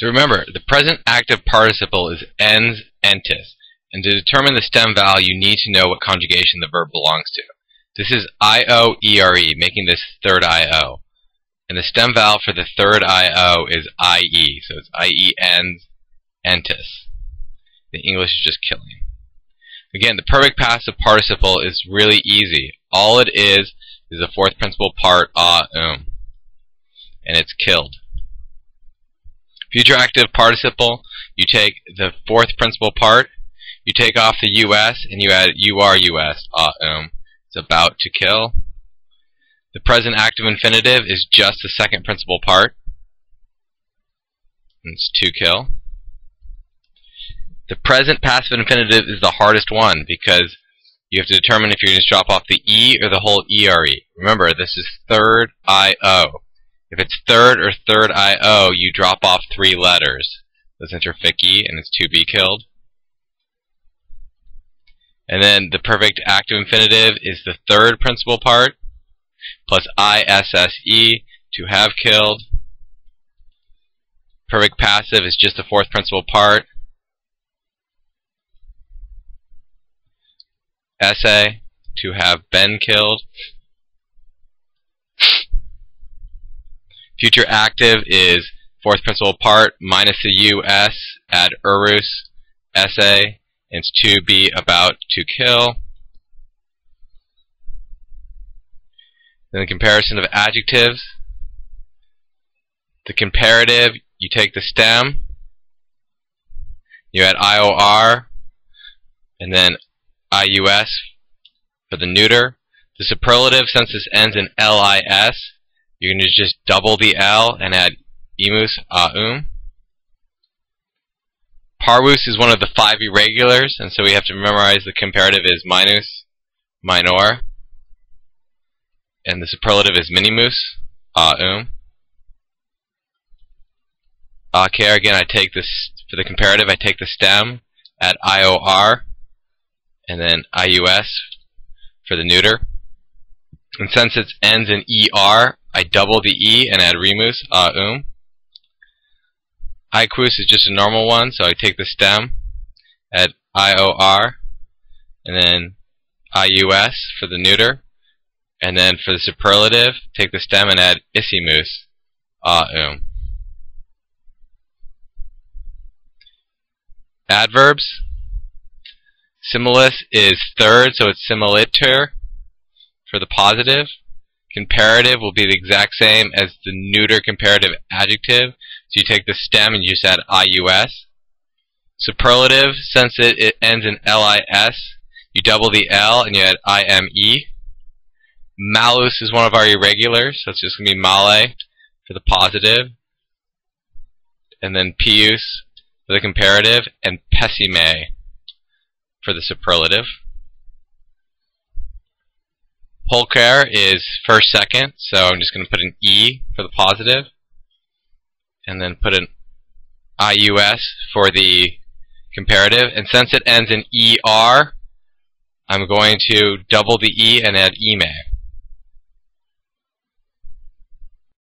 So remember, the present active participle is ens entis, and to determine the stem vowel you need to know what conjugation the verb belongs to. This is I-O-E-R-E, making this third I-O. And the stem vowel for the third I-O is I-E, so it's I-E ens entis. The English is just killing. Again, the perfect passive participle is really easy. All it is the fourth principal part, and it's killed. Future active participle, you take the fourth principal part, you take off the US, and you add UR-US, It's about to kill. The present active infinitive is just the second principal part. It's to kill. The present passive infinitive is the hardest one because you have to determine if you're going to drop off the E or the whole ERE. Remember, this is third I-O. If it's third or third I-O, you drop off 3 letters. That's interfic E, and it's to be killed. And then the perfect active infinitive is the third principal part, plus ISSE, to have killed. Perfect passive is just the fourth principal part. Essay, to have been killed. Future active is fourth principal part minus the US, add urus, essay, and it's to be about to kill. Then the comparison of adjectives. The comparative, you take the stem, you add IOR, and then IUS for the neuter. The superlative, since this ends in LIS, you're going to just double the L and add imus, Parvus is one of the 5 irregulars, and so we have to memorize the comparative is minus, minor, and the superlative is minimus, Okay, again, I take this, for the comparative, I take the stem, add IOR, and then IUS for the neuter. And since it ends in ER, I double the E and add remus, Iquus is just a normal one, so I take the stem, add IOR, and then IUS for the neuter. And then for the superlative, take the stem and add isimus, Adverbs. Similis is third, so it's similiter for the positive. Comparative will be the exact same as the neuter comparative adjective. So you take the stem and you just add IUS. Superlative, since it ends in LIS, you double the L and you add IME. Malus is one of our irregulars, so it's just going to be male for the positive. And then pius for the comparative, and pessime for the superlative. Pulcher is first, second, so I'm just going to put an E for the positive, and then put an IUS for the comparative. And since it ends in ER, I'm going to double the E and add ime.